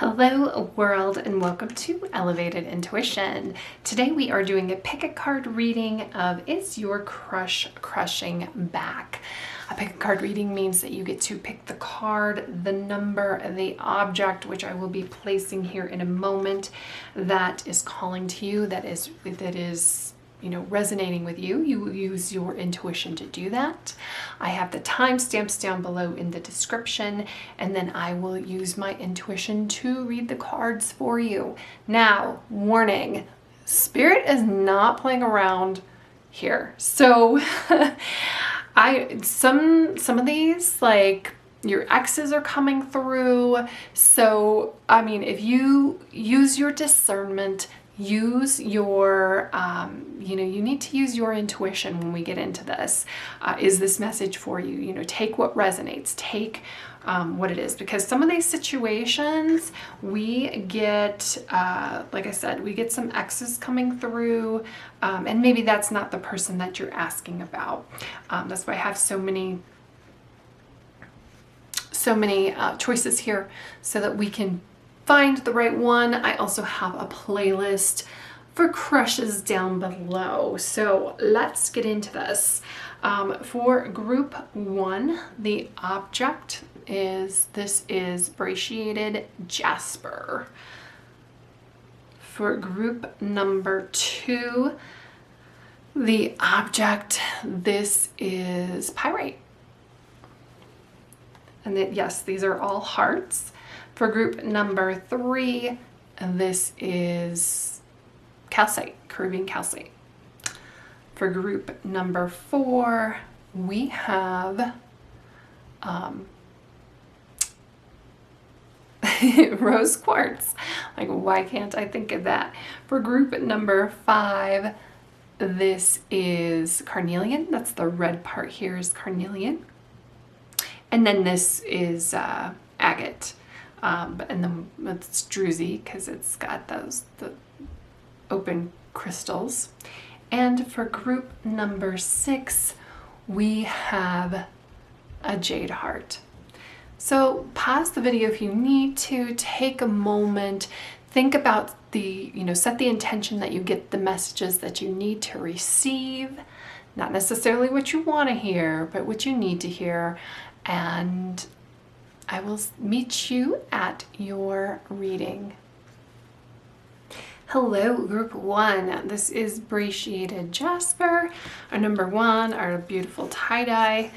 Hello world and welcome to Elevated Intuition. Today we are doing a pick a card reading of Is Your Crush Crushing Back? A pick a card reading means that you get to pick the card, the number, the object, which I will be placing here in a moment, that is calling to you, that is resonating with you. You will use your intuition to do that. I have the timestamps down below in the description, and then I will use my intuition to read the cards for you. Now, warning, Spirit is not playing around here. So some of these, like, your exes are coming through. So, I mean, if you use your discernment, use your, you need to use your intuition when we get into this. Is this message for you? Take what resonates, take what it is, because some of these situations we get, like I said, we get some exes coming through, and maybe that's not the person that you're asking about. That's why I have so many choices here so that we can find the right one. I also have a playlist for crushes down below. So let's get into this. For group one, the object is Brecciated Jasper. For group number two, the object, this is Pyrite. And yes, these are all hearts. For group number three, this is Calcite, Caribbean Calcite. For group number four, we have Rose Quartz. Like, why can't I think of that? For group number five, this is Carnelian. That's the red part here is Carnelian. And then this is agate. And then it's druzy because it's got the open crystals. And for group number six, we have a jade heart. So pause the video if you need to, take a moment, think about set the intention that you get the messages that you need to receive, not necessarily what you want to hear, but what you need to hear. And I will meet you at your reading. Hello, group one. This is Brecciated Jasper, our number one, our beautiful tie-dye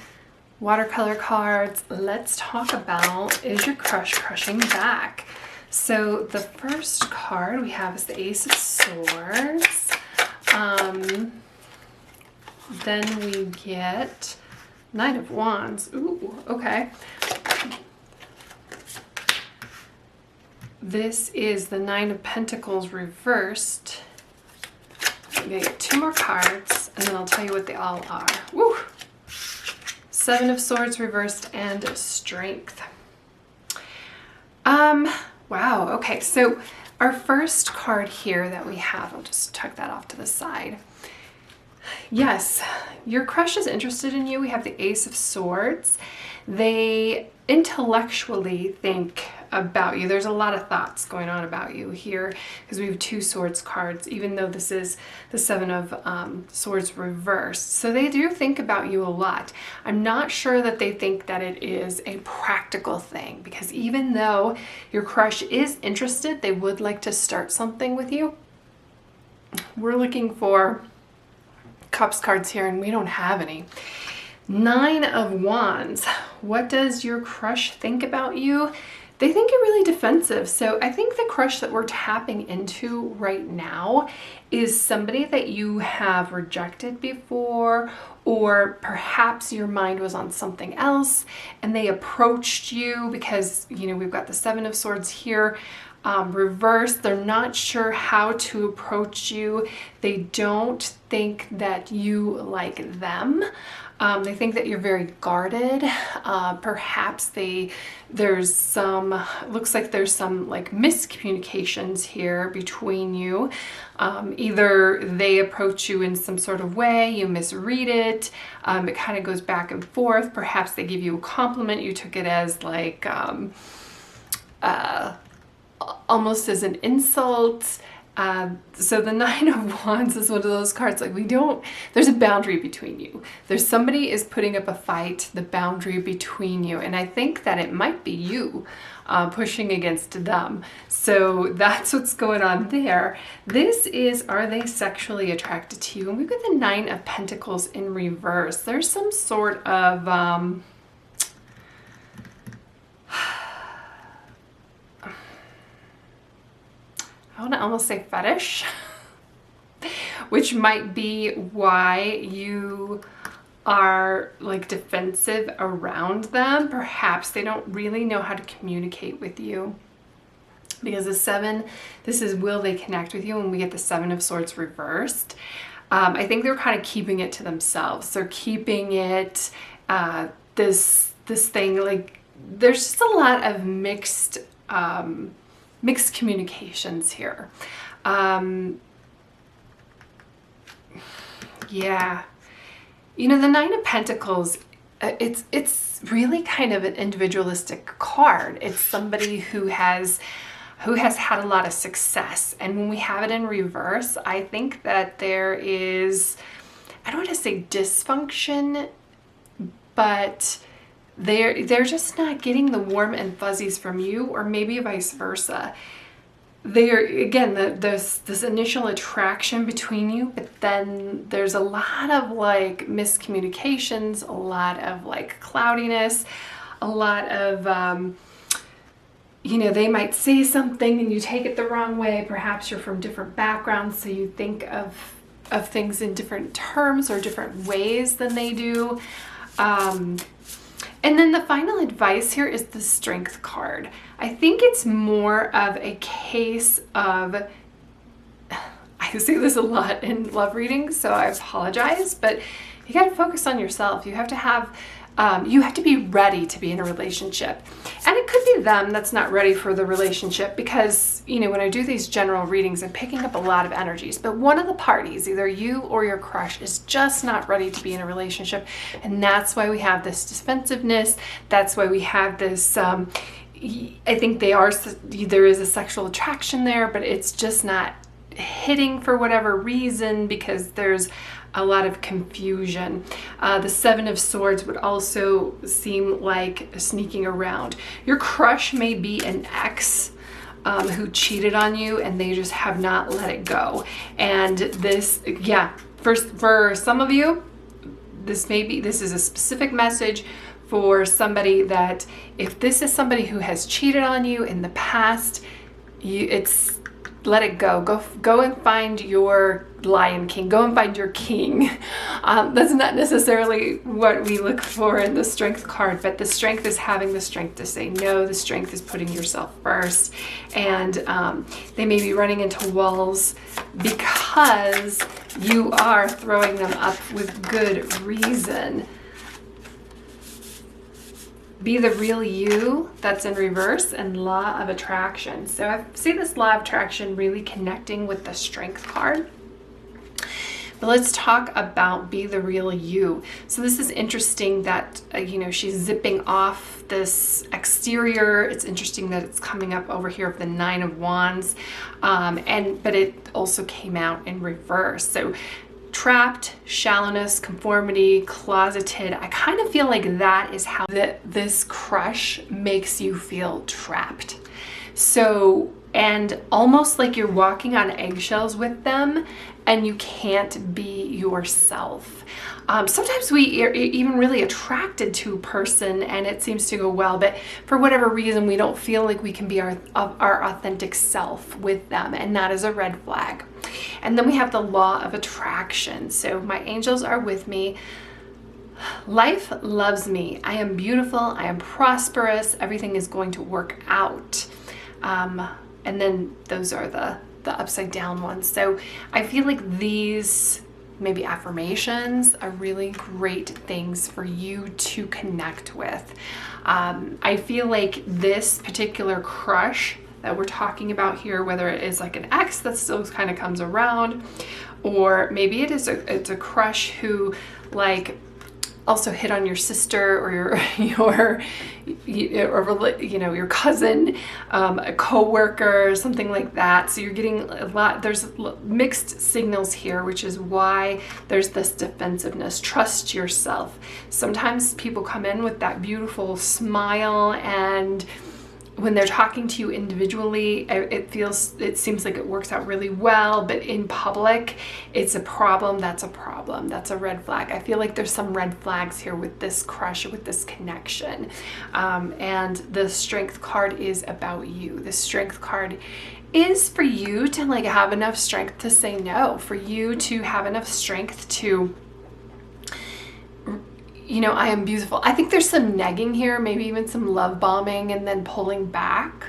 watercolor cards. Let's talk about Is Your Crush Crushing Back? So the first card we have is the Ace of Swords. Then we get Knight of Wands. Ooh, okay. This is the Nine of Pentacles reversed. I'm gonna get two more cards and then I'll tell you what they all are. Woo! Seven of Swords reversed and Strength. Wow, okay, so our first card here that we have, I'll just tuck that off to the side. Yes, your crush is interested in you. We have the Ace of Swords. They intellectually think about you. There's a lot of thoughts going on about you here because we have two swords cards, even though this is the Seven of Swords reversed. So they do think about you a lot. I'm not sure that they think that it is a practical thing, because even though your crush is interested, they would like to start something with you. We're looking for Cups cards here and we don't have any. Nine of Wands. What does your crush think about you? They think you're really defensive. So I think the crush that we're tapping into right now is somebody that you have rejected before, or perhaps your mind was on something else and they approached you because, we've got the Seven of Swords here. Reversed. They're not sure how to approach you. They don't think that you like them. They think that you're very guarded. Perhaps there's some, looks like there's some like miscommunications here between you. Either they approach you in some sort of way, you misread it. It kind of goes back and forth. Perhaps they give you a compliment. You took it as like, almost as an insult. So the Nine of Wands is one of those cards, like there's a boundary between you. There's somebody is putting up a fight, the boundary between you. And I think that it might be you pushing against them. So that's what's going on there. This is, are they sexually attracted to you? And we've got the Nine of Pentacles in reverse. There's some sort of, I want to almost say fetish, which might be why you are like defensive around them. Perhaps they don't really know how to communicate with you. Because the 7, this is will they connect with you, when we get the 7 of Swords reversed. I think they're kind of keeping it to themselves. They're keeping it, this thing, like there's just a lot of mixed communications here. Yeah. You know, the Nine of Pentacles, it's really kind of an individualistic card. It's somebody who has had a lot of success. And when we have it in reverse, I think that there is, I don't want to say dysfunction, but they're just not getting the warm and fuzzies from you, or maybe vice versa. They're, again, there's this initial attraction between you, but then there's a lot of like miscommunications, a lot of like cloudiness, a lot of, you know, they might say something and you take it the wrong way. Perhaps you're from different backgrounds, so you think of things in different terms or different ways than they do. And then the final advice here is the Strength card. I think it's more of a case of, I say this a lot in love readings, so I apologize, but you got to focus on yourself. You have to have, you have to be ready to be in a relationship. And it could be them that's not ready for the relationship, because, you know, when I do these general readings, I'm picking up a lot of energies, but one of the parties, either you or your crush, is just not ready to be in a relationship. And that's why we have this defensiveness. That's why we have this, I think there is a sexual attraction there, but it's just not hitting for whatever reason, because there's a lot of confusion. The 7 of Swords would also seem like sneaking around. Your crush may be an ex who cheated on you, and they just have not let it go. And this, yeah, for some of you, this is a specific message for somebody that if this is somebody who has cheated on you in the past, it's let it go. Go and find your Lion King. Go and find your king. That's not necessarily what we look for in the Strength card, but the Strength is having the strength to say no. The Strength is putting yourself first. And they may be running into walls because you are throwing them up with good reason. Be the real you, that's in reverse, and Law of Attraction. So I see this Law of Attraction really connecting with the Strength card. But let's talk about be the real you. So this is interesting that, you know, she's zipping off this exterior. It's interesting that it's coming up over here with the 9 of Wands. But it also came out in reverse. So trapped, shallowness, conformity, closeted. I kind of feel like that is how this crush makes you feel trapped. So, and almost like you're walking on eggshells with them and you can't be yourself. Sometimes we are even really attracted to a person and it seems to go well, but for whatever reason, we don't feel like we can be our authentic self with them, and that is a red flag. And then we have the Law of Attraction. So my angels are with me. Life loves me. I am beautiful. I am prosperous. Everything is going to work out. And then those are the upside down ones. So I feel like these maybe affirmations are really great things for you to connect with. I feel like this particular crush that we're talking about here, whether it is like an ex that still kind of comes around, or maybe it's a crush who like also hit on your sister or your cousin, a coworker, something like that. So you're getting a lot, there's mixed signals here, which is why there's this defensiveness. Trust yourself. Sometimes people come in with that beautiful smile, and when they're talking to you individually, it seems like it works out really well, but in public, it's a problem. That's a problem. That's a red flag. I feel like there's some red flags here with this crush, with this connection. And the Strength card is about you. The Strength card is for you to like have enough strength to say no, for you to have enough strength to, I am beautiful. I think there's some negging here, maybe even some love bombing and then pulling back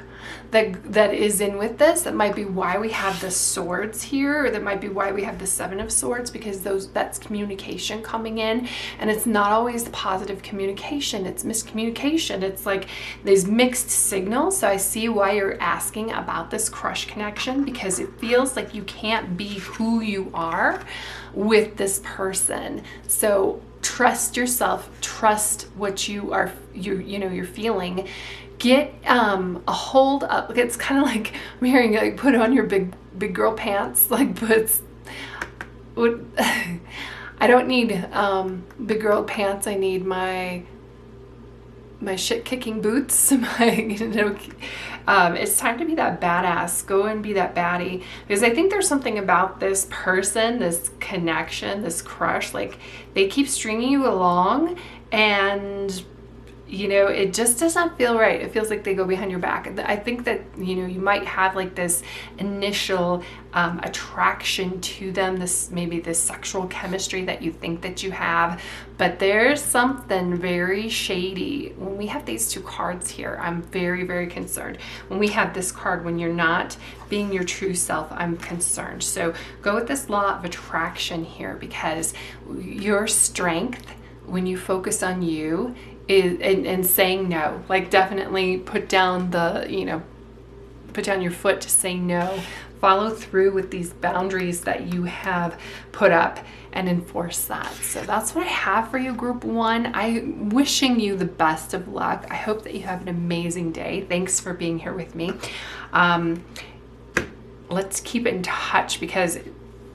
that is in with this. That might be why we have the swords here, or that might be why we have the 7 of swords, because that's communication coming in, and it's not always positive communication. It's miscommunication. It's like these mixed signals. So I see why you're asking about this crush connection, because it feels like you can't be who you are with this person. So trust yourself, trust what you're feeling. Get a hold up. It's kind of like I'm hearing like put on your big girl pants. Like I don't need big girl pants. I need my shit kicking boots. It's time to be that badass. Go and be that baddie, because I think there's something about this person, this connection, this crush. Like they keep stringing you along, and it just doesn't feel right. It feels like they go behind your back. I think that, you might have like this initial attraction to them, maybe this sexual chemistry that you think that you have, but there's something very shady. When we have these 2 cards here, I'm very, very concerned. When we have this card, when you're not being your true self, I'm concerned. So go with this law of attraction here, because your strength, when you focus on you, and saying no, like definitely put down your foot to say no, follow through with these boundaries that you have put up and enforce that. So that's what I have for you, group 1. I'm wishing you the best of luck. I hope that you have an amazing day. Thanks for being here with me. Let's keep in touch, because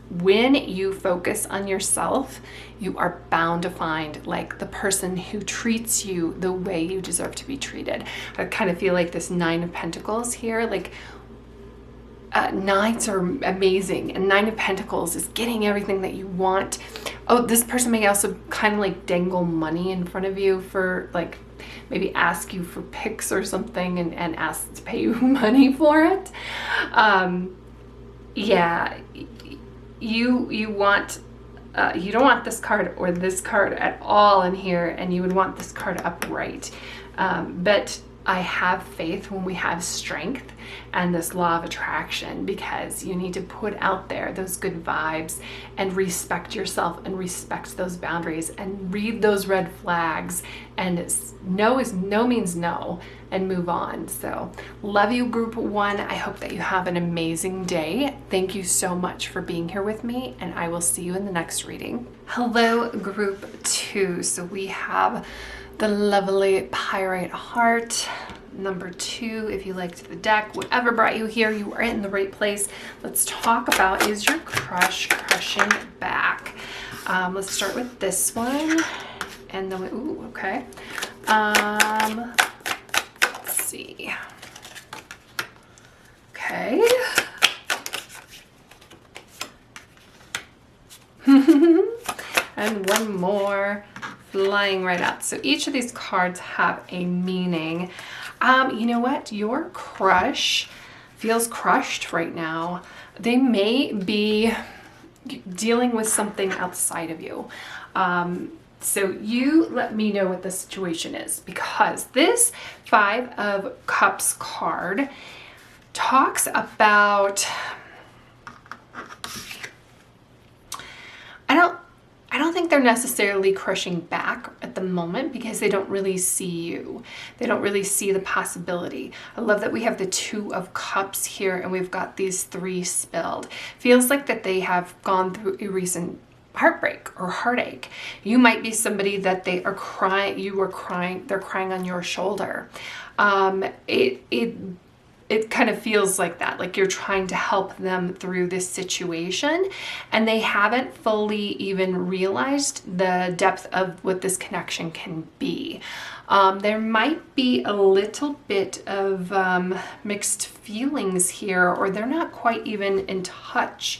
when you focus on yourself, you are bound to find like the person who treats you the way you deserve to be treated. I kind of feel like this 9 of Pentacles here, like 9s are amazing, and 9 of Pentacles is getting everything that you want. Oh, this person may also kind of like dangle money in front of you for like maybe ask you for pics or something, and ask to pay you money for it. Yeah, you want you don't want this card or this card at all in here, and you would want this card upright. But I have faith when we have strength and this law of attraction, because you need to put out there those good vibes and respect yourself and respect those boundaries and read those red flags, and no is no means no, and move on. So love you, group 1. I hope that you have an amazing day. Thank you so much for being here with me, and I will see you in the next reading. Hello, group 2. So we have the lovely Pyrite heart, number 2. If you liked the deck, whatever brought you here, you are in the right place. Let's talk about, is your crush crushing back? Let's start with this one, and then ooh, okay. Let's see. Okay. And one more flying right out. So each of these cards have a meaning. You know what? Your crush feels crushed right now. They may be dealing with something outside of you. So you let me know what the situation is, because this 5 of Cups card talks about, I don't think they're necessarily crushing back at the moment, because they don't really see you. They don't really see the possibility. I love that we have the 2 of Cups here, and we've got these 3 spilled. Feels like that they have gone through a recent heartbreak or heartache. You might be somebody that they are crying, they're crying on your shoulder. It kind of feels like that, like you're trying to help them through this situation, and they haven't fully even realized the depth of what this connection can be. There might be a little bit of mixed feelings here, or they're not quite even in touch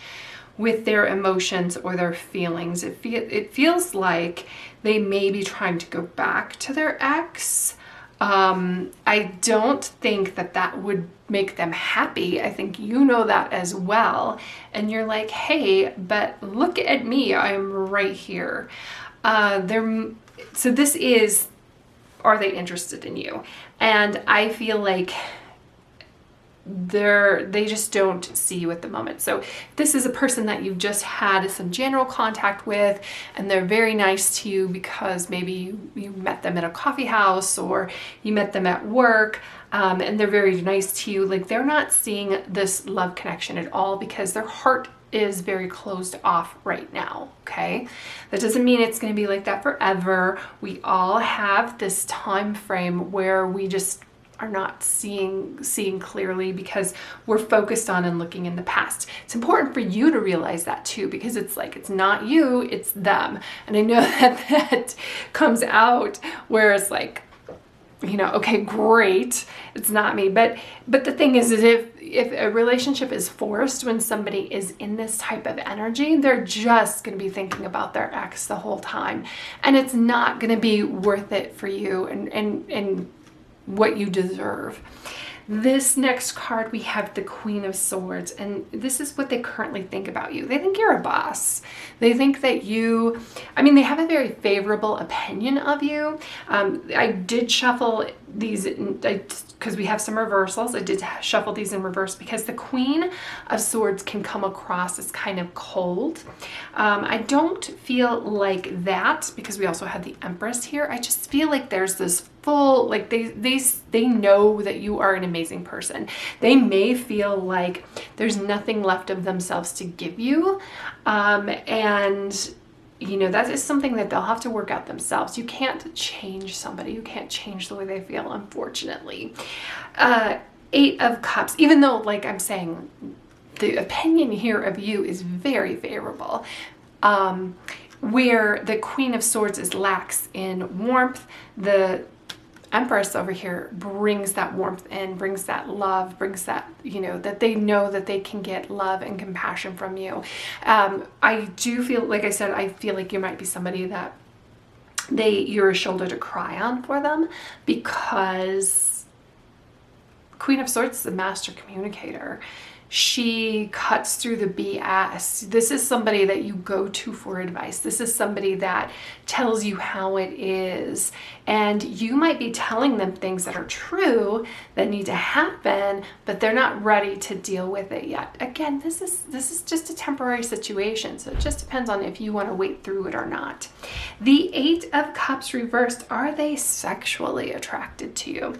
with their emotions or their feelings. It feels like they may be trying to go back to their ex. I don't think that would make them happy. I think you know that as well. And you're like, hey, but look at me, I'm right here. So this is, are they interested in you? And I feel like they just don't see you at the moment. So this is a person that you've just had some general contact with, and they're very nice to you because maybe you met them at a coffee house or you met them at work, and they're very nice to you. Like, they're not seeing this love connection at all because their heart is very closed off right now. Okay, that doesn't mean it's going to be like that forever. We all have this time frame where we just are not seeing clearly because we're focused on and looking in the past. It's important for you to realize that too, because it's like, it's not you, it's them. And I know that comes out where it's like, you know, okay, great, it's not me. But the thing is if a relationship is forced when somebody is in this type of energy, they're just going to be thinking about their ex the whole time. And it's not going to be worth it for you and what you deserve. This next card, we have the Queen of Swords, and this is what they currently think about you. They think you're a boss. They think that they have a very favorable opinion of you. I did shuffle these because we have some reversals. I did shuffle these in reverse because the Queen of Swords can come across as kind of cold. I don't feel like that because we also have the Empress here. I just feel like there's this full, like they know that you are an amazing person. They may feel like there's nothing left of themselves to give you, and you know, that is something that they'll have to work out themselves. You can't change somebody. You can't change the way they feel, unfortunately. 8 of Cups, even though, like I'm saying, the opinion here of you is very favorable, where the Queen of Swords is lax in warmth, the Empress over here brings that warmth in, brings that love, brings that, you know that they can get love and compassion from you. I do feel, like I said, I feel like you might be somebody that you're a shoulder to cry on for them, because Queen of Swords is a master communicator. She cuts through the BS. This is somebody that you go to for advice. This is somebody that tells you how it is. And you might be telling them things that are true that need to happen, but they're not ready to deal with it yet. Again, this is just a temporary situation. So it just depends on if you want to wait through it or not. The 8 of Cups reversed, are they sexually attracted to you?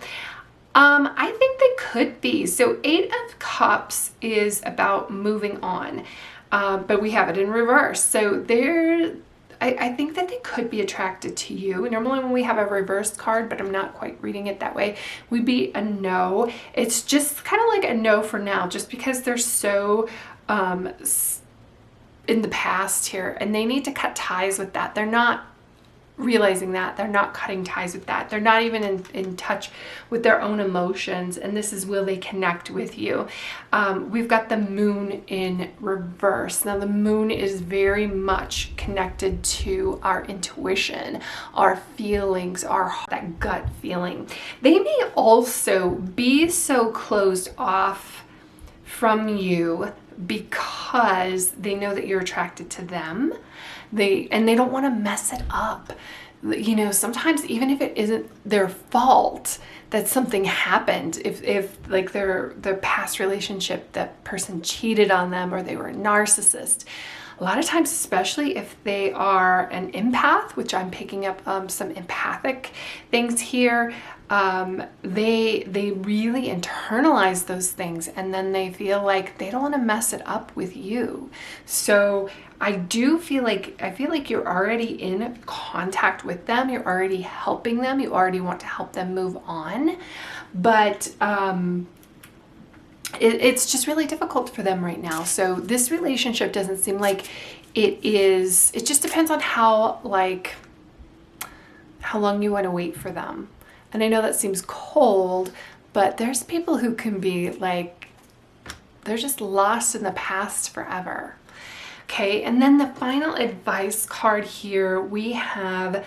I think they could be. So 8 of Cups is about moving on, but we have it in reverse. So I think that they could be attracted to you. Normally when we have a reversed card, but I'm not quite reading it that way, would be a no. It's just kind of like a no for now, just because they're so in the past here, and they need to cut ties with that. They're not realizing that. They're not cutting ties with that. They're not even in touch with their own emotions, and this is, will they connect with you? We've got the Moon in reverse. Now the Moon is very much connected to our intuition, our feelings, that gut feeling. They may also be so closed off from you because they know that you're attracted to them. They don't want to mess it up. You know, sometimes even if it isn't their fault that something happened, if like their past relationship, that person cheated on them or they were a narcissist, A lot of times, especially if they are an empath, which I'm picking up some empathic things here, they really internalize those things, and then they feel like they don't want to mess it up with you. So I feel like you're already in contact with them. You're already helping them. You already want to help them move on, but it's just really difficult for them right now. So this relationship doesn't seem like it is. It just depends on how long you want to wait for them. And I know that seems cold, but there's people who can be like, they're just lost in the past forever. Okay, and then the final advice card here, we have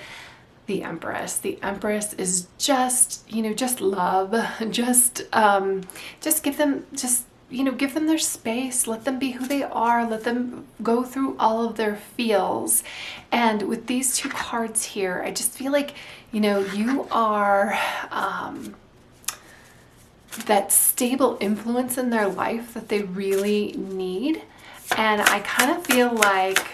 the Empress. The Empress is just, just love, just give them, give them their space, let them be who they are, let them go through all of their feels. And with these two cards here, I just feel like, you are that stable influence in their life that they really need. And I kind of feel like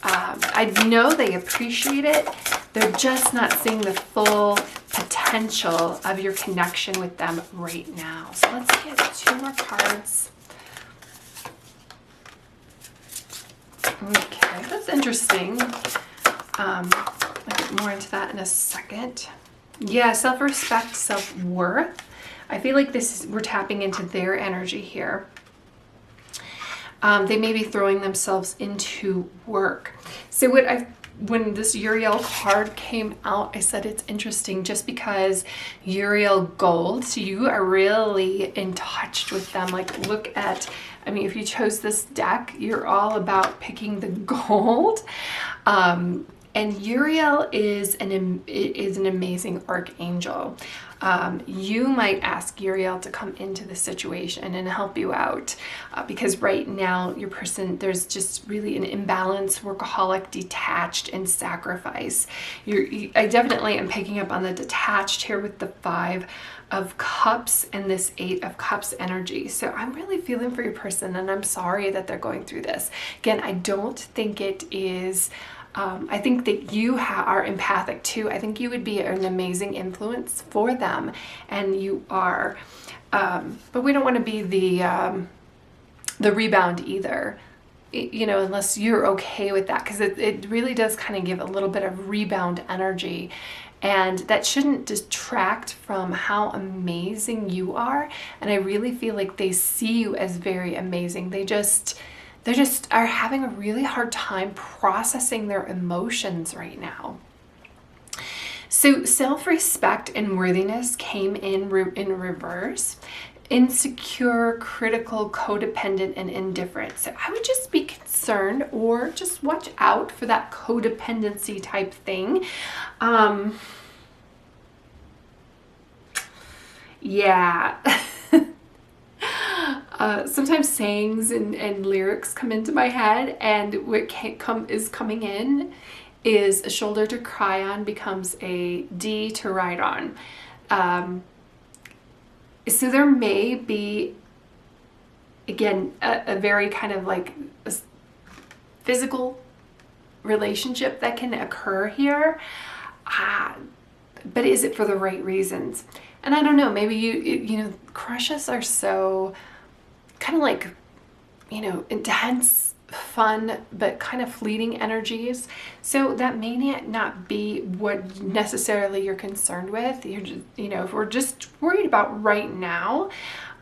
I know they appreciate it. They're just not seeing the full potential of your connection with them right now. So let's get 2 more cards. Okay, that's interesting. I'll get more into that in a second. Yeah, self-respect, self-worth. I feel like we're tapping into their energy here. They may be throwing themselves into work. So when this Uriel card came out, I said it's interesting just because Uriel gold, so you are really in touch with them. Like, look at, if you chose this deck, you're all about picking the gold. And Uriel is an amazing archangel. You might ask Uriel to come into the situation and help you out because right now your person, there's just really an imbalance, workaholic, detached, and sacrifice. I definitely am picking up on the detached here with the 5 of Cups and this 8 of Cups energy. So I'm really feeling for your person, and I'm sorry that they're going through this. Again, I don't think it is... I think that you are empathic too. I think you would be an amazing influence for them, and you are. But we don't want to be the rebound either, unless you're okay with that, because it really does kind of give a little bit of rebound energy, and that shouldn't detract from how amazing you are. And I really feel like they see you as very amazing. They just are having a really hard time processing their emotions right now. So self-respect and worthiness came in reverse. Insecure, critical, codependent, and indifferent. So I would just be concerned or just watch out for that codependency type thing. Yeah. Sometimes sayings and lyrics come into my head, and what is coming in is a shoulder to cry on becomes a D to ride on. So there may be, again, a very kind of like a physical relationship that can occur here, but is it for the right reasons? And I don't know, maybe you crushes are so kind of like, intense, fun, but kind of fleeting energies. So that may not be what necessarily you're concerned with. You're just, if we're just worried about right now,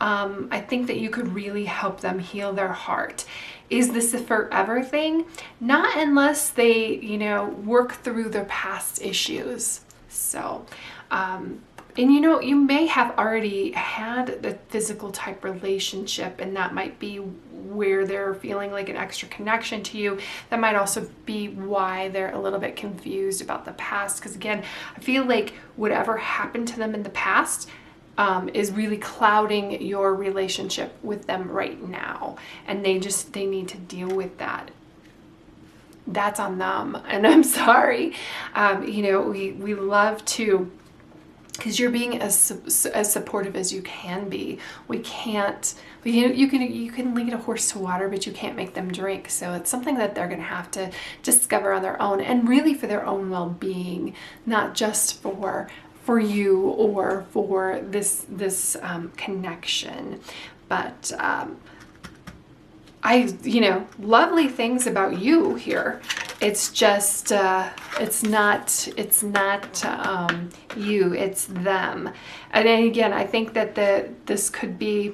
I think that you could really help them heal their heart. Is this a forever thing? Not unless they, work through their past issues. So, and you may have already had the physical type relationship, and that might be where they're feeling like an extra connection to you. That might also be why they're a little bit confused about the past. Because again, I feel like whatever happened to them in the past is really clouding your relationship with them right now. And they need to deal with that. That's on them. And I'm sorry. We love to because you're being as supportive as you can be. You can lead a horse to water, but you can't make them drink. So it's something that they're going to have to discover on their own, and really for their own well-being, not just for you or for this connection. But lovely things about you here. It's just it's not you, it's them. And then again, I think that this could be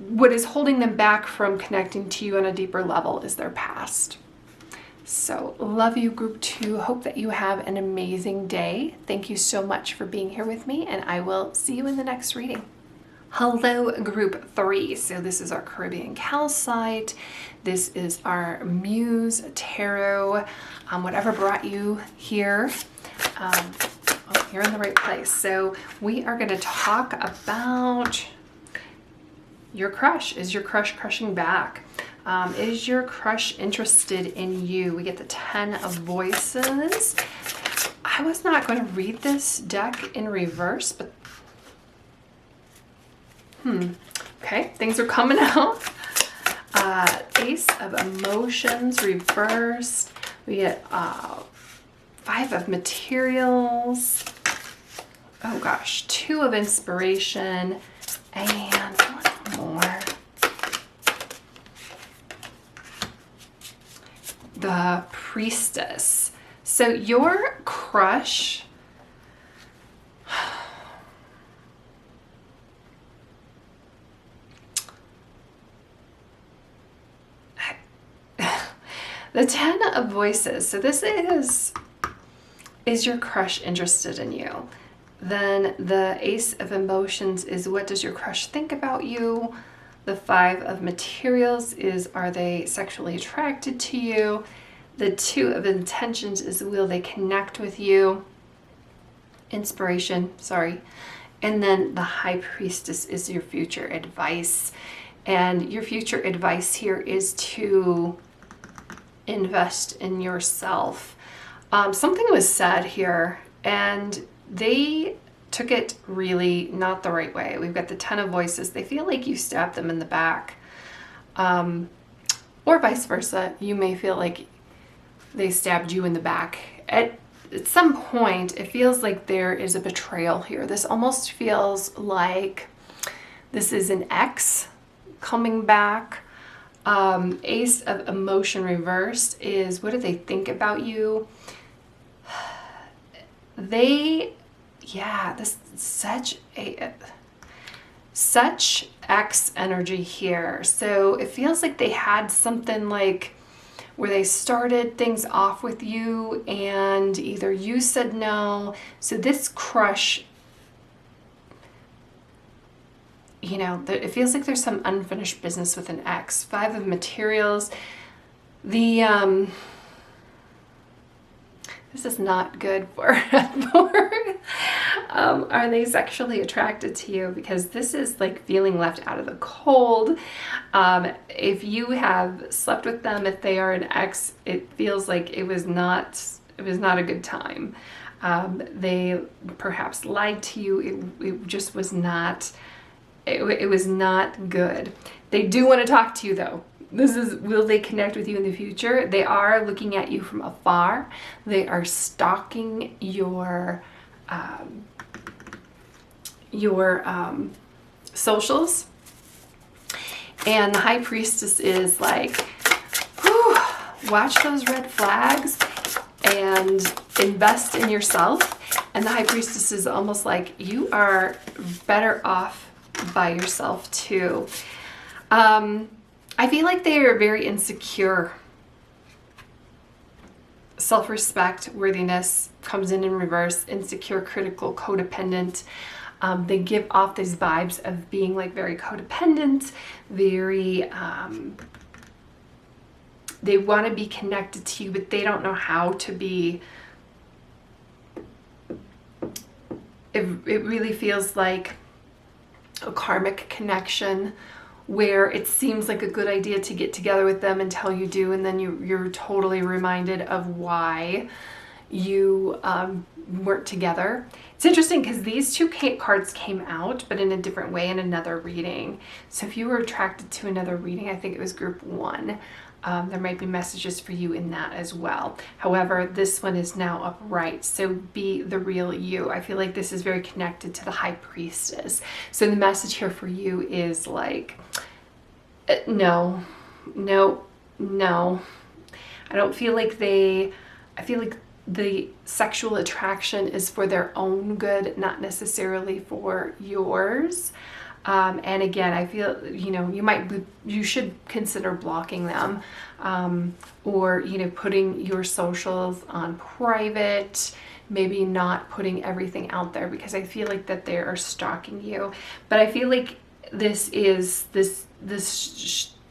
what is holding them back from connecting to you on a deeper level is their past. So love you, group 2. Hope that you have an amazing day. Thank you so much for being here with me, and I will see you in the next reading. Hello, group 3. So this is our Caribbean Calcite. This is our Muse Tarot. Whatever brought you here, you're in the right place. So we are going to talk about your crush. Is your crush crushing back? Is your crush interested in you? We get the 10 of Voices. I was not going to read this deck in reverse, but okay, things are coming out. Ace of Emotions reversed. We get 5 of Materials. Oh gosh, 2 of Inspiration, and one more. The Priestess. So your crush, the 10 of Voices. So this is your crush interested in you? Then the Ace of Emotions is, what does your crush think about you? The 5 of Materials is, are they sexually attracted to you? The 2 of Intentions is, will they connect with you? Inspiration, sorry. And then the High Priestess is your future advice. And your future advice here is to invest in yourself. Something was said here, and they took it really not the right way. We've got the 10 of Voices. They feel like you stabbed them in the back. Or vice versa. You may feel like they stabbed you in the back. At some point, it feels like there is a betrayal here. This almost feels like this is an ex coming back. Ace of Emotion reversed is, what do they think about you? This such X energy here. So it feels like they had something like where they started things off with you and either you said no. So this crush, it feels like there's some unfinished business with an ex. 5 of Materials. This is not good for are they sexually attracted to you? Because this is like feeling left out of the cold. If you have slept with them, if they are an ex, it feels like it was not a good time. They perhaps lied to you. It just was not, it was not good. They do want to talk to you though. Will they connect with you in the future? They are looking at you from afar. They are stalking your socials. And the High Priestess is like, whew, watch those red flags and invest in yourself. And the High Priestess is almost like, you are better off by yourself too. I feel like they are very insecure. Self-respect, worthiness comes in reverse. Insecure, critical, codependent. They give off these vibes of being like very codependent, very, they want to be connected to you, but they don't know how to be. It really feels like a karmic connection, where it seems like a good idea to get together with them until you do, and then you're totally reminded of why you weren't together. It's interesting because these two cards came out, but in a different way in another reading. So if you were attracted to another reading, I think it was group 1. There might be messages for you in that as well. However, this one is now upright, so be the real you. I feel like this is very connected to the High Priestess. So the message here for you is like, no. I don't feel like I feel like the sexual attraction is for their own good, not necessarily for yours. And again, I feel, you should consider blocking them, or, putting your socials on private, maybe not putting everything out there, because I feel like that they are stalking you. But I feel like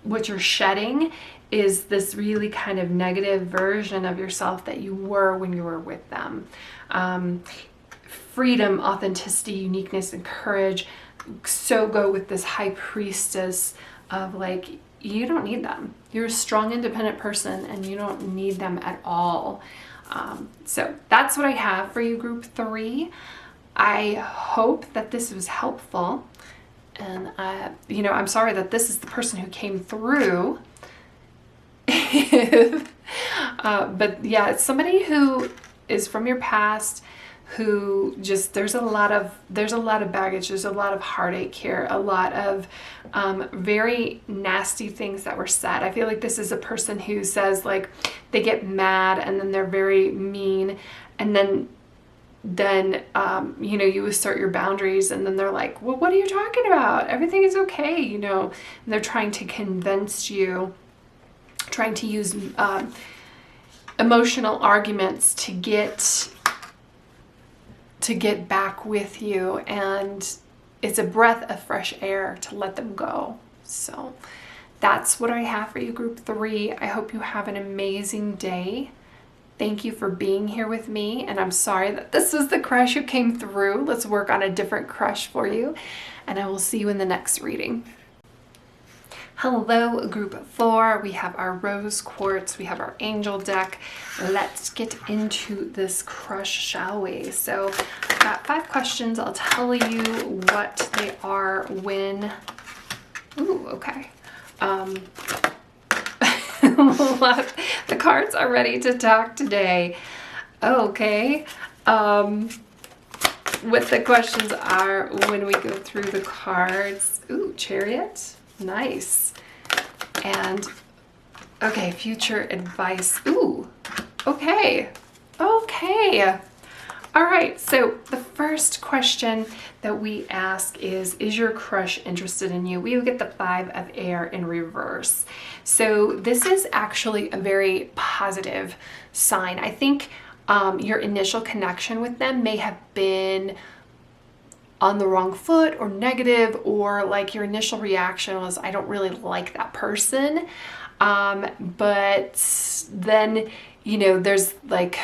what you're shedding is this really kind of negative version of yourself that you were when you were with them. Freedom, authenticity, uniqueness, and courage so go with this High Priestess of like, you don't need them. You're a strong, independent person and you don't need them at all. So that's what I have for you, group 3. I hope that this was helpful. And, I'm sorry that this is the person who came through. But yeah, it's somebody who is from your past, who just, there's a lot of baggage, there's a lot of heartache here, a lot of very nasty things that were said. I feel like this is a person who says, like, they get mad and then they're very mean, and then you assert your boundaries, and then they're like, well, what are you talking about? Everything is okay, and they're trying to convince you, trying to use emotional arguments to get back with you, and it's a breath of fresh air to let them go. So that's what I have for you, group 3. I hope you have an amazing day. Thank you for being here with me, and I'm sorry that this was the crush who came through. Let's work on a different crush for you, and I will see you in the next reading. Hello, group 4. We have our rose quartz, we have our angel deck. Let's get into this crush, shall we? So I've got 5 questions. I'll tell you what they are when. Ooh, okay. The cards are ready to talk today. Okay. What the questions are when we go through the cards. Ooh, Chariot. Nice. And okay, future advice. Ooh, okay. All right, so the first question that we ask is your crush interested in you? We will get the 5 of air in reverse. So this is actually a very positive sign. I think your initial connection with them may have been on the wrong foot or negative, or like your initial reaction was, I don't really like that person. But then, there's like,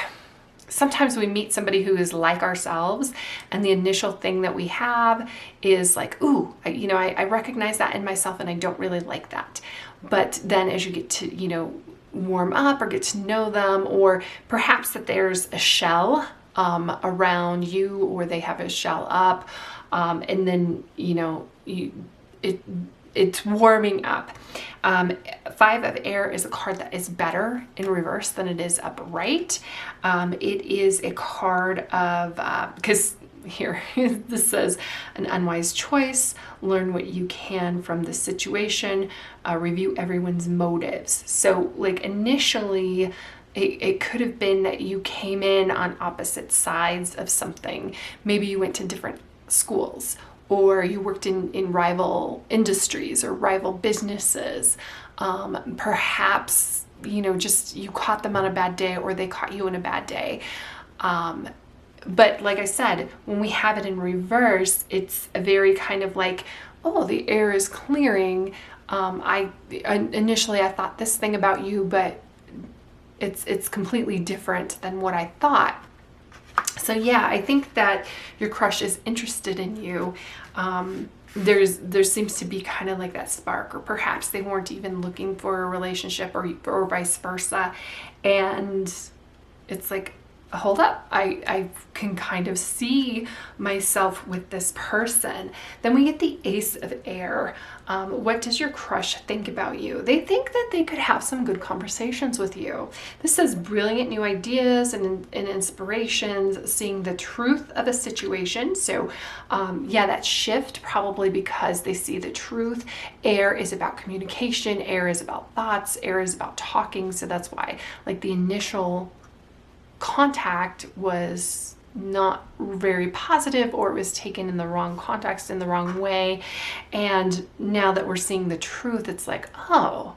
sometimes we meet somebody who is like ourselves, and the initial thing that we have is like, ooh, I recognize that in myself and I don't really like that. But then as you get to, warm up or get to know them, or perhaps that there's a shell around you, or they have a shell up, and then it's warming up. 5 of air is a card that is better in reverse than it is upright. It is a card of because here this says an unwise choice, learn what you can from the situation, review everyone's motives. So like initially it could have been that you came in on opposite sides of something. Maybe you went to different schools, or you worked in rival industries or rival businesses. Perhaps, just you caught them on a bad day, or they caught you on a bad day. But like I said, when we have it in reverse, it's a very kind of like, oh, the air is clearing. Initially I thought this thing about you, but it's completely different than what I thought. So yeah, I think that your crush is interested in you. There seems to be kind of like that spark, or perhaps they weren't even looking for a relationship, or vice versa. And it's like, hold up, I can kind of see myself with this person. Then we get the Ace of Air. What does your crush think about you? They think that they could have some good conversations with you. This says brilliant new ideas and inspirations, seeing the truth of a situation. So yeah, that shift probably because they see the truth. Air is about communication. Air is about thoughts. Air is about talking. So that's why like the initial contact was not very positive, or it was taken in the wrong context, in the wrong way. And now that we're seeing the truth, it's like, oh,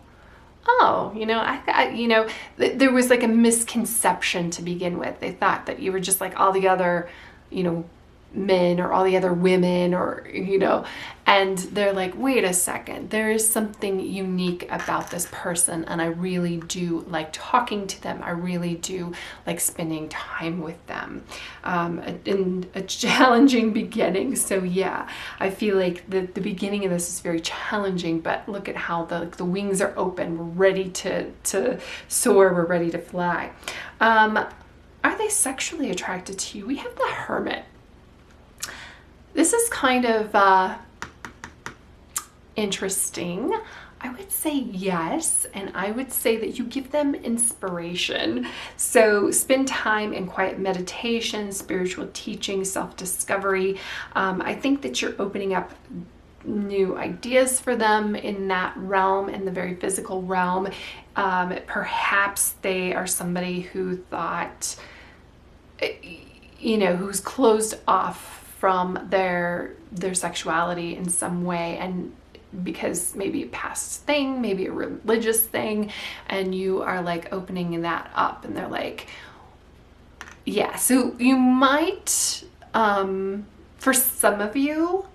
you know, there was like a misconception to begin with. They thought that you were just like all the other, you know, men or all the other women, or, you know, and they're like, wait a second, there is something unique about this person, and I really do like talking to them. I really do like spending time with them. In a challenging beginning. So yeah, I feel like the beginning of this is very challenging, but look at how the wings are open. We're ready to soar. We're ready to fly. Are they sexually attracted to you? We have the Hermit. This is kind of interesting. I would say yes, and I would say that you give them inspiration. So spend time in quiet meditation, spiritual teaching, self-discovery. I think that you're opening up new ideas for them in that realm, in the very physical realm. Perhaps they are somebody who thought, you know, who's closed off from their sexuality in some way, and because maybe a past thing, maybe a religious thing, and you are like opening that up, and they're like, yeah. So you might, for some of you,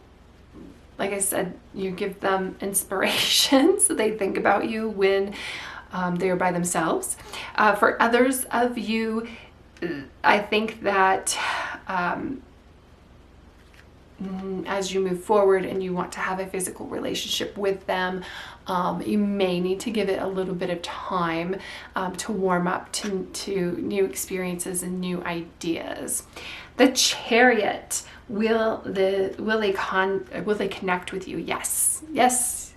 like I said, you give them inspiration, so they think about you when they're by themselves. For others of you, I think that as you move forward and you want to have a physical relationship with them, you may need to give it a little bit of time to warm up to new experiences and new ideas. The Chariot, will they connect with you? Yes,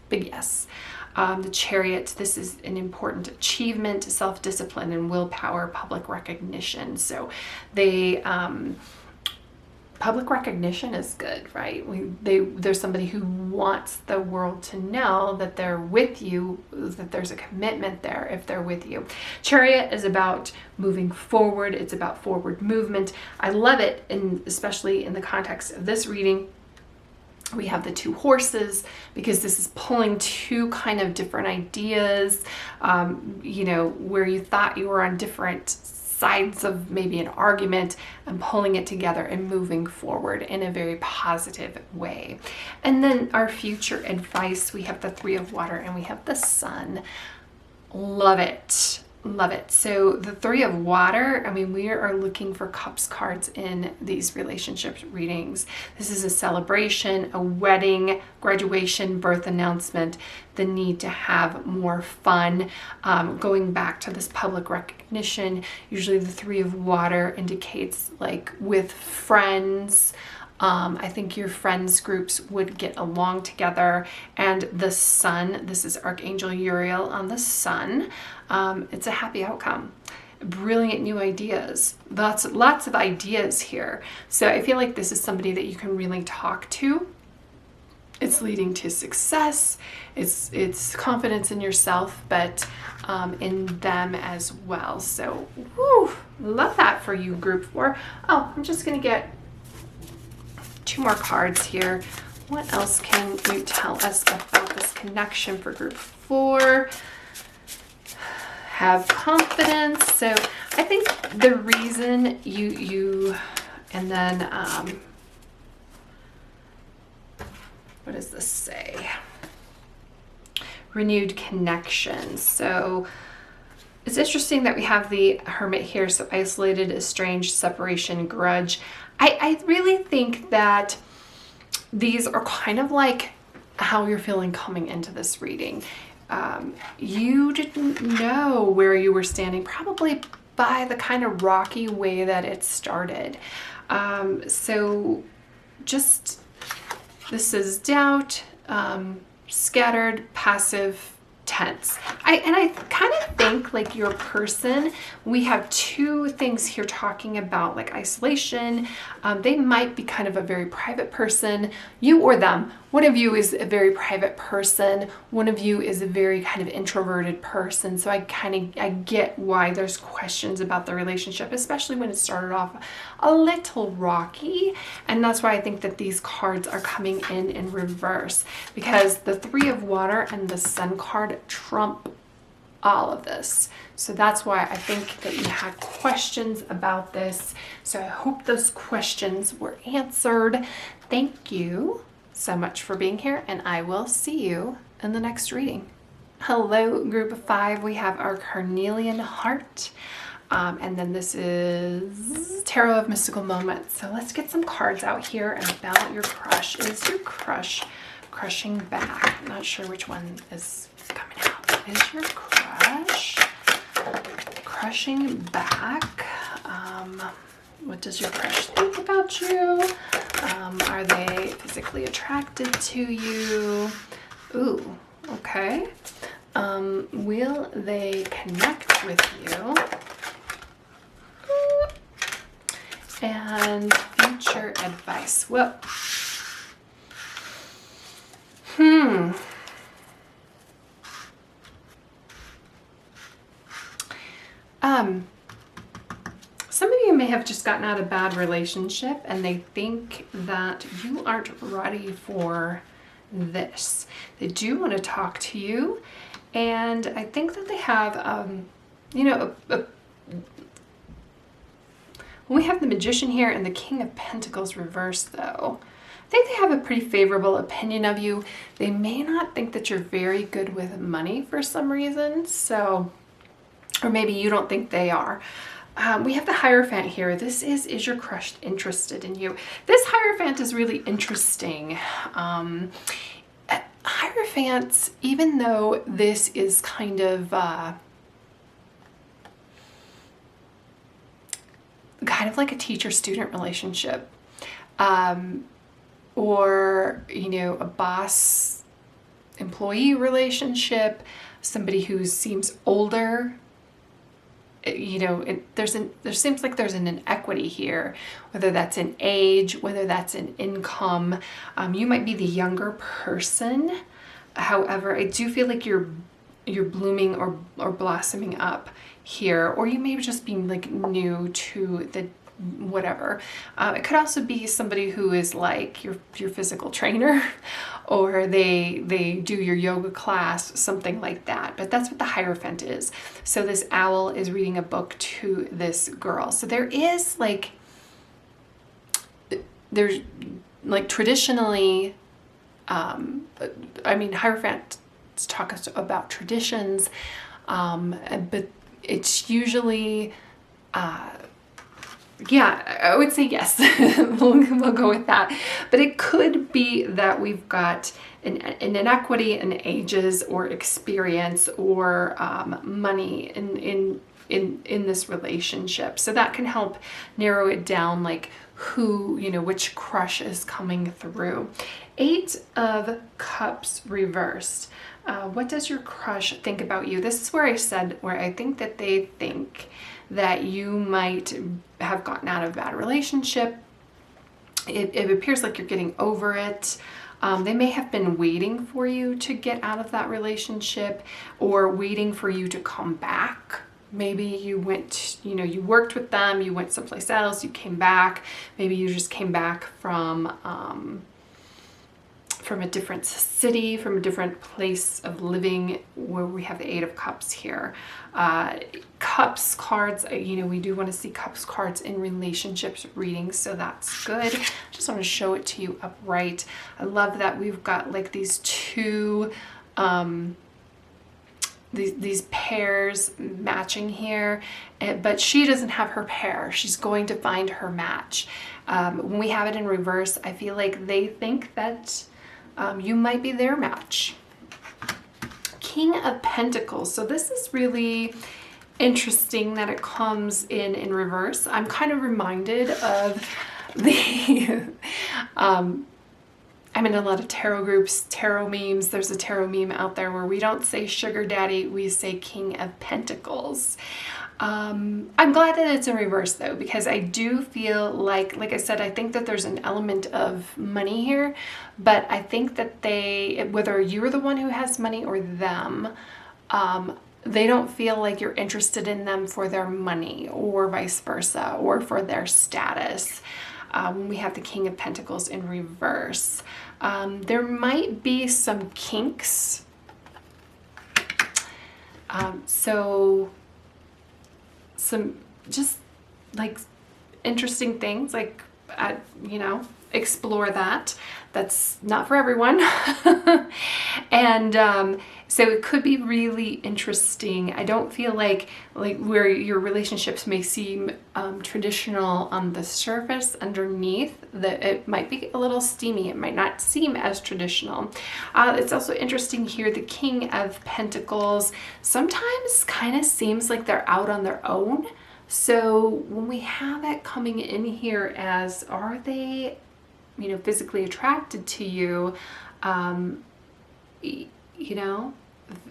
big yes. The Chariot, this is an important achievement, self-discipline and willpower, public recognition. So they public recognition is good, right? There's somebody who wants the world to know that they're with you, that there's a commitment there if they're with you. Chariot is about moving forward. It's about forward movement. I love it, and especially in the context of this reading, we have the two horses, because this is pulling two kind of different ideas, you know, where you thought you were on different sides of maybe an argument, and pulling it together and moving forward in a very positive way. And then our future advice, we have the Three of Water and we have the Sun. Love it. Love it. So the Three of Water, I mean, we are looking for Cups cards in these relationship readings. This is a celebration, a wedding, graduation, birth announcement, the need to have more fun. Going back to this public recognition, usually the Three of Water indicates like with friends. I think your friends groups would get along together. And the Sun, this is Archangel Uriel on the Sun. It's a happy outcome. Brilliant new ideas. Lots of ideas here. So I feel like this is somebody that you can really talk to. It's leading to success. It's confidence in yourself, but in them as well. So, woo, love that for you, Group 4. Oh, I'm just going to get 2 more cards here. What else can you tell us about this connection for Group 4? Have confidence. So I think the reason you and then what does this say? Renewed connection. So it's interesting that we have the Hermit here. So isolated, estranged, separation, grudge. I really think that these are kind of like how you're feeling coming into this reading. You didn't know where you were standing, probably by the kind of rocky way that it started. So just, this is doubt, scattered, passive, tense. I kind of think like your person, we have two things here talking about like isolation. They might be kind of a very private person, you or them. One of you is a very private person. One of you is a very kind of introverted person. So I get why there's questions about the relationship, especially when it started off a little rocky. And that's why I think that these cards are coming in reverse, because the Three of Water and the Sun card trump all of this. So that's why I think that you had questions about this. So I hope those questions were answered. Thank you so much for being here, and I will see you in the next reading. Hello, group of 5. We have our Carnelian heart. And then this is Tarot of Mystical Moments. So let's get some cards out here about your crush. Is your crush crushing back? I'm not sure which one is coming out. Is your crush crushing back? What does your crush think about you? Are they physically attracted to you? Ooh, okay. Will they connect with you? And future advice. Well, some of you may have just gotten out of a bad relationship and they think that you aren't ready for this. They do want to talk to you, and I think that they have, you know, we have the Magician here and the King of Pentacles reversed though. I think they have a pretty favorable opinion of you. They may not think that you're very good with money for some reason, so, or maybe you don't think they are. We have the Hierophant here. This is your crush interested in you? This Hierophant is really interesting. Hierophants, even though this is kind of like a teacher-student relationship, or, you know, a boss-employee relationship, somebody who seems older, you know, there seems like there's an inequity here, whether that's in age, whether that's in income. You might be the younger person. However, I do feel like you're blooming or blossoming up here, or you may just be like new to the whatever. It could also be somebody who is like your physical trainer, or they do your yoga class, something like that. But that's what the Hierophant is. So this owl is reading a book to this girl. So there's traditionally, I mean, Hierophants talk about traditions, but it's usually, yeah, I would say yes. We'll go with that. But it could be that we've got an inequity in ages or experience or money in this relationship. So that can help narrow it down, like who, you know, which crush is coming through. 8 of Cups reversed. What does your crush think about you? This is where I said, where I think that they think that you might have gotten out of a bad relationship. It appears like you're getting over it. They may have been waiting for you to get out of that relationship, or waiting for you to come back. Maybe you went, you know, you worked with them, you went someplace else, you came back. Maybe you just came back from a different city, from a different place of living, where we have the 8 of Cups here. Cups cards, you know, we do want to see Cups cards in relationships readings, so that's good. Just want to show it to you upright. I love that we've got like these two, these pairs matching here, but she doesn't have her pair. She's going to find her match. When we have it in reverse, I feel like they think that you might be their match. King of Pentacles. So this is really interesting that it comes in reverse. I'm kind of reminded of the, I'm in a lot of tarot groups, tarot memes. There's a tarot meme out there where we don't say sugar daddy, we say king of pentacles. I'm glad that it's in reverse though, because I do feel like I said, I think that there's an element of money here, but I think that whether you're the one who has money or them, they don't feel like you're interested in them for their money or vice versa, or for their status. When we have the King of Pentacles in reverse, there might be some kinks. So some just like interesting things, like, explore that. That's not for everyone. And so it could be really interesting. I don't feel like where your relationships may seem traditional on the surface, underneath, that it might be a little steamy. It might not seem as traditional. It's also interesting here, the King of Pentacles sometimes kind of seems like they're out on their own. So when we have it coming in here as, are they, physically attracted to you,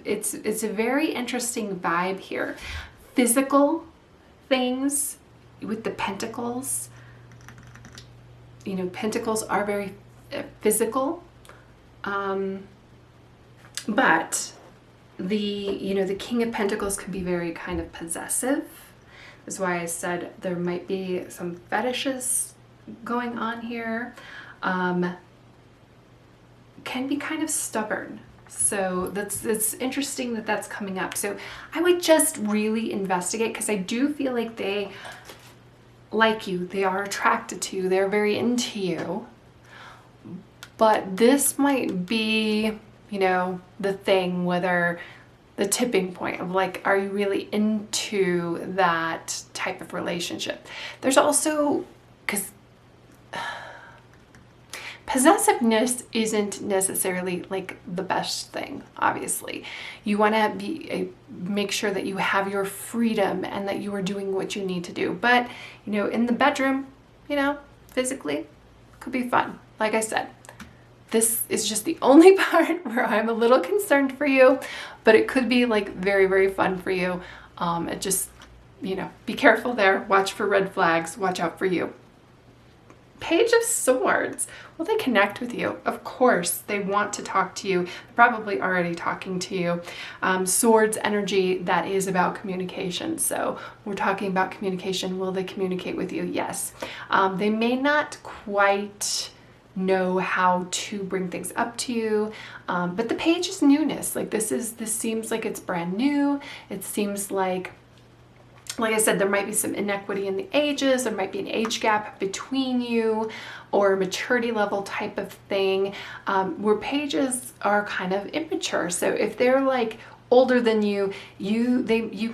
it's a very interesting vibe here. Physical things with the pentacles, pentacles are very physical, but the King of Pentacles can be very kind of possessive. That's why I said there might be some fetishes going on here. Can be kind of stubborn. So that's interesting that that's coming up. So I would just really investigate, because I do feel like they like you. They are attracted to you. They're very into you. But this might be, the thing, whether the tipping point of like, are you really into that type of relationship? There's also, because possessiveness isn't necessarily like the best thing, obviously. You want to make sure that you have your freedom and that you are doing what you need to do. But, in the bedroom, physically, could be fun. Like I said, this is just the only part where I'm a little concerned for you, but it could be like very, very fun for you. It just, be careful there. Watch for red flags. Watch out for you. Page of Swords. Will they connect with you? Of course, they want to talk to you. Probably already talking to you. Swords energy, that is about communication. So we're talking about communication. Will they communicate with you? Yes. They may not quite know how to bring things up to you, but the page is newness. Like this seems like it's brand new. It seems like I said, there might be some inequity in the ages. There might be an age gap between you, or a maturity level type of thing, where pages are kind of immature. So if they're like older than you, you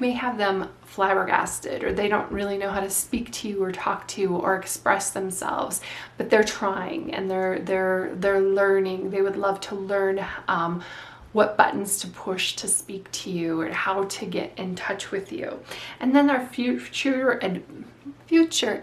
may have them flabbergasted, or they don't really know how to speak to you or talk to you or express themselves, but they're trying and they're learning. They would love to learn what buttons to push to speak to you, or how to get in touch with you. And then our future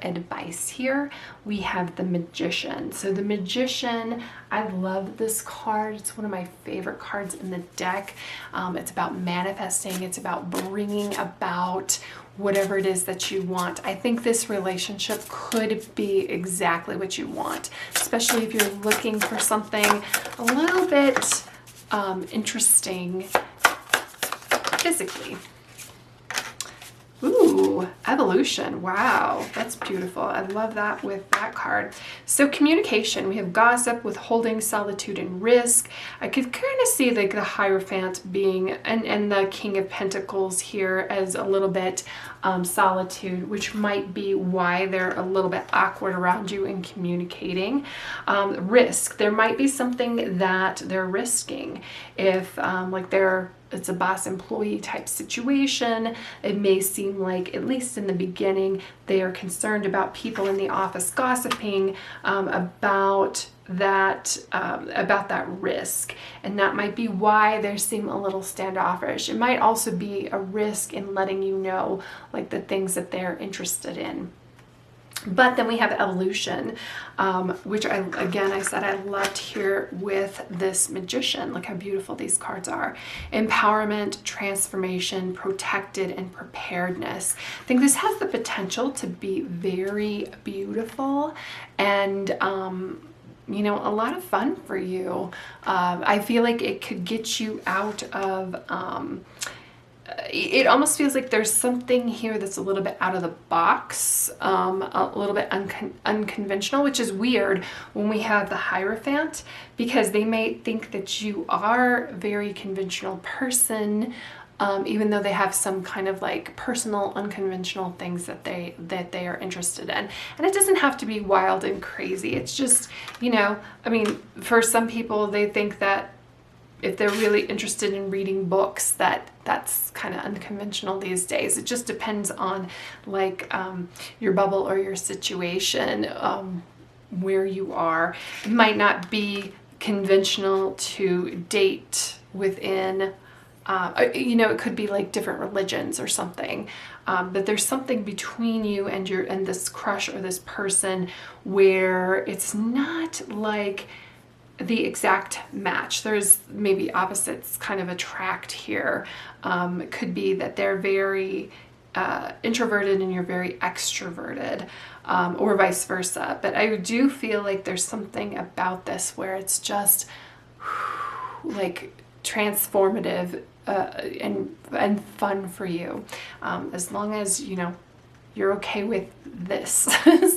advice here, we have the Magician. So the Magician, I love this card. It's one of my favorite cards in the deck. It's about manifesting. It's about bringing about whatever it is that you want. I think this relationship could be exactly what you want, especially if you're looking for something a little bit interesting physically. Ooh, evolution. Wow, that's beautiful. I love that with that card. So communication, we have gossip, withholding, solitude, and risk. I could kind of see like the Hierophant being, and the King of Pentacles here as a little bit solitude, which might be why they're a little bit awkward around you in communicating. Risk, there might be something that they're risking. If it's a boss employee type situation, it may seem like, at least in the beginning, they are concerned about people in the office gossiping about that risk, and that might be why they seem a little standoffish. It might also be a risk in letting you know like the things that they're interested in. But then we have evolution, which I said I loved here with this magician. Look how beautiful these cards are. Empowerment, transformation, protected, and preparedness. I think this has the potential to be very beautiful and, you know, a lot of fun for you. I feel like it could get you out of, it almost feels like there's something here that's a little bit out of the box, a little bit unconventional, which is weird when we have the Hierophant, because they may think that you are a very conventional person, even though they have some kind of like personal, unconventional things that they are interested in. And it doesn't have to be wild and crazy. It's just, you know, I mean, for some people, they think that if they're really interested in reading books, that's kind of unconventional these days. It just depends on like your bubble or your situation, where you are. It might not be conventional to date within, you know, it could be like different religions or something. But there's something between you and this crush or this person where it's not like the exact match. There's maybe opposites kind of attract here. It could be that they're very introverted and you're very extroverted, or vice versa. But I do feel like there's something about this where it's just like transformative and fun for you, as long as, you know, you're okay with this.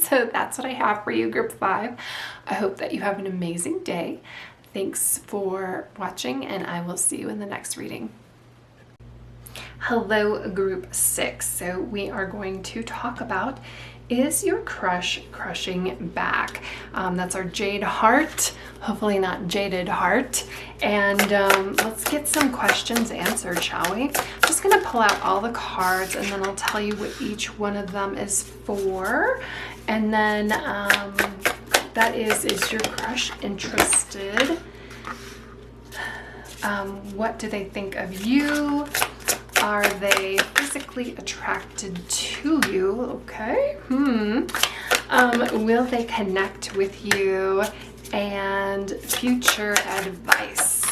So that's what I have for you, group 5. I hope that you have an amazing day. Thanks for watching, and I will see you in the next reading. Hello, group 6. So we are going to talk about, is your crush crushing back? That's our Jade heart, hopefully not jaded heart. And let's get some questions answered, shall we? I'm just going to pull out all the cards, and then I'll tell you what each one of them is for. And then that is your crush interested? What do they think of you? Are they physically attracted to you? Okay. Will they connect with you? And future advice.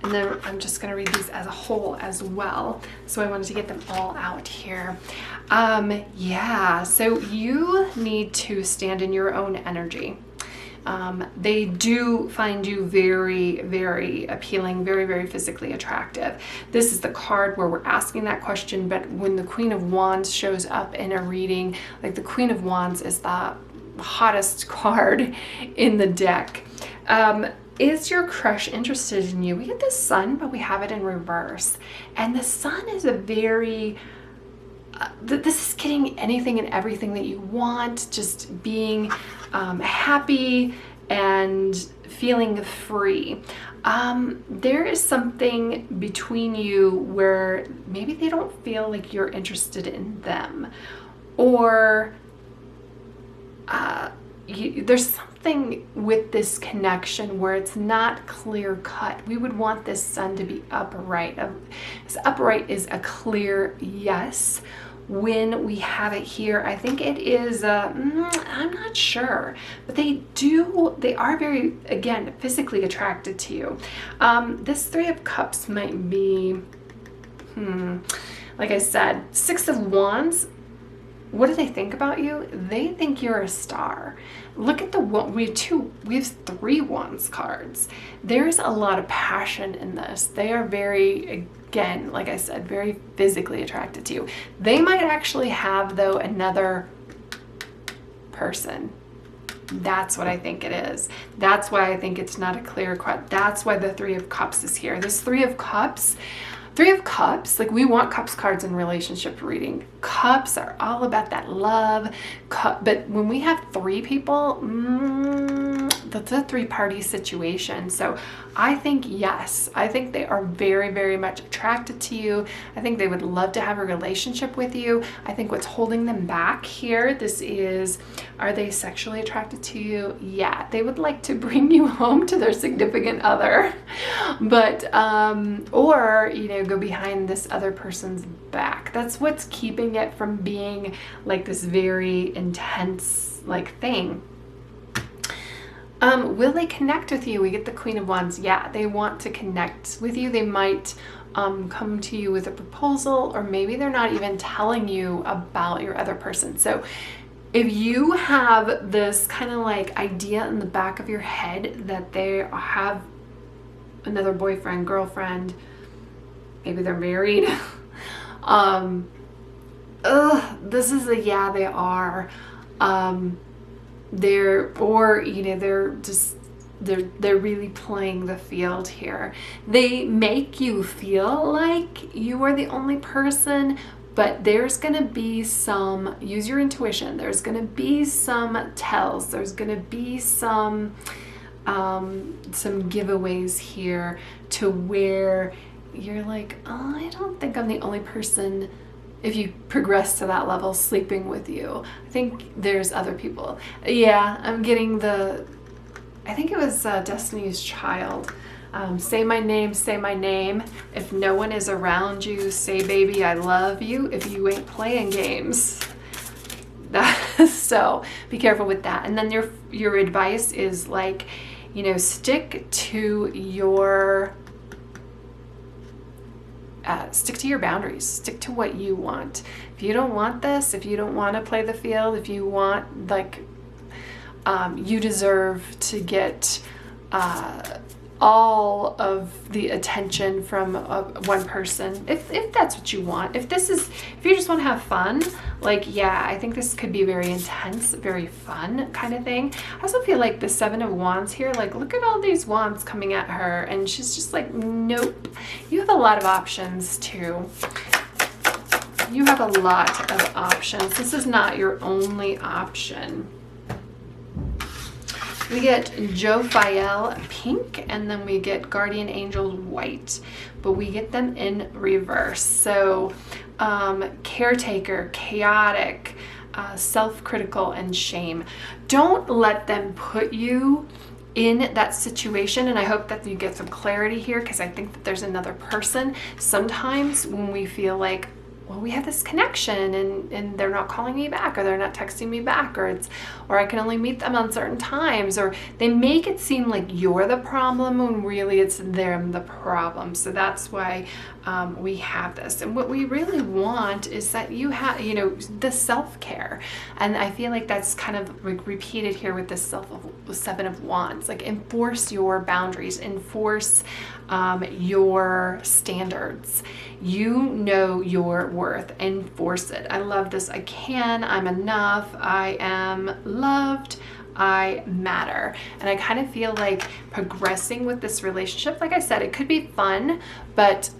And then I'm just going to read these as a whole as well. So I wanted to get them all out here. Yeah, so you need to stand in your own energy. They do find you very, very appealing, very, very physically attractive. This is the card where we're asking that question, but when the Queen of Wands shows up in a reading, like the Queen of Wands is the hottest card in the deck. Is your crush interested in you? We get the Sun, but we have it in reverse. And the Sun is a very... this is getting anything and everything that you want, just being happy and feeling free. There is something between you where maybe they don't feel like you're interested in them, or there's something with this connection where it's not clear cut. We would want this Sun to be upright. This upright is a clear yes. When we have it here, I think it is, I'm not sure, but they are very, again, physically attracted to you. This 3 of Cups might be, like I said, 6 of Wands. What do they think about you? They think you're a star. Look at we have 3 Wands cards. There's a lot of passion in this. They are very, again, like I said, very physically attracted to you. They might actually have, though, another person. That's what I think it is. That's why I think it's not a clear cut. That's why the 3 of Cups is here. This 3 of Cups, like we want Cups cards in relationship reading. Cups are all about that love. But when we have 3 people, that's a three-party situation. So I think yes, I think they are very, very much attracted to you. I think they would love to have a relationship with you. I think what's holding them back here, this is, are they sexually attracted to you? Yeah, they would like to bring you home to their significant other, but or, you know, go behind this other person's back. That's what's keeping it from being like this very intense like thing. Will they connect with you? We get the Queen of Wands. Yeah, they want to connect with you. They might come to you with a proposal, or maybe they're not even telling you about your other person. So if you have this kind of like idea in the back of your head that they have another boyfriend, girlfriend, maybe they're married, this is a yeah, they are. Or you know, they're really playing the field here. They make you feel like you are the only person, but there's gonna be some, use your intuition, there's gonna be some tells, there's gonna be some giveaways here to where you're like, oh, I don't think I'm the only person, if you progress to that level, sleeping with you. I think there's other people. Yeah, I'm getting I think it was Destiny's Child. Say my name, say my name. If no one is around you, say baby, I love you. If you ain't playing games. So be careful with that. And then your advice is like, you know, stick to your boundaries, stick to what you want. If you don't want this, if you don't want to play the field, if you want, like, you deserve to get all of the attention from one person, if that's what you want. If you just want to have fun, like, yeah, I think this could be very intense, very fun kind of thing. I also feel like the Seven of Wands here, like, look at all these wands coming at her, and she's just like, nope. You have a lot of options too. You have a lot of options. This is not your only option. We get Jophiel pink, and then we get Guardian Angels white, but we get them in reverse. So caretaker, chaotic, self-critical, and shame. Don't let them put you in that situation, and I hope that you get some clarity here, because I think that there's another person. Sometimes when we feel like, well, we have this connection and they're not calling me back, or they're not texting me back, or I can only meet them on certain times, or they make it seem like you're the problem when really it's them the problem. So that's why we have this. And what we really want is that you have, you know, the self-care. And I feel like that's kind of repeated here with this Seven of Wands. Like, enforce your boundaries, enforce your standards. You know your worth, enforce it. I love this. I can, I'm enough, I am loved, I matter. And I kind of feel like progressing with this relationship, like I said, it could be fun, but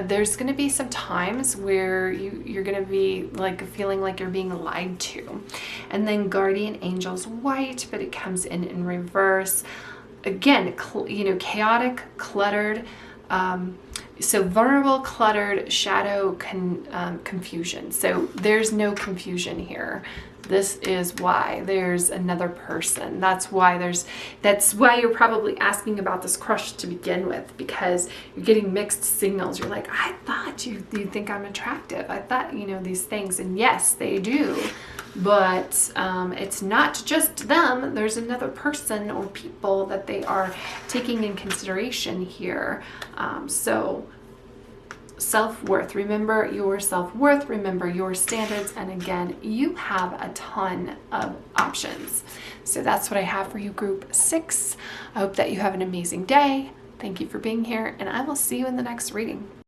there's going to be some times where you're going to be like feeling like you're being lied to. And then Guardian Angels white, but it comes in reverse. Again, you know, chaotic, cluttered, so vulnerable, cluttered, shadow, confusion. So there's no confusion here. This is why there's another person. That's why you're probably asking about this crush to begin with, because you're getting mixed signals. You're like, I thought you think I'm attractive. I thought, you know, these things. And yes, they do. But it's not just them. There's another person or people that they are taking in consideration here. So self-worth, remember your self-worth, remember your standards, and again, you have a ton of options. So that's what I have for you, group 6. I hope that you have an amazing day. Thank you for being here, and I will see you in the next reading.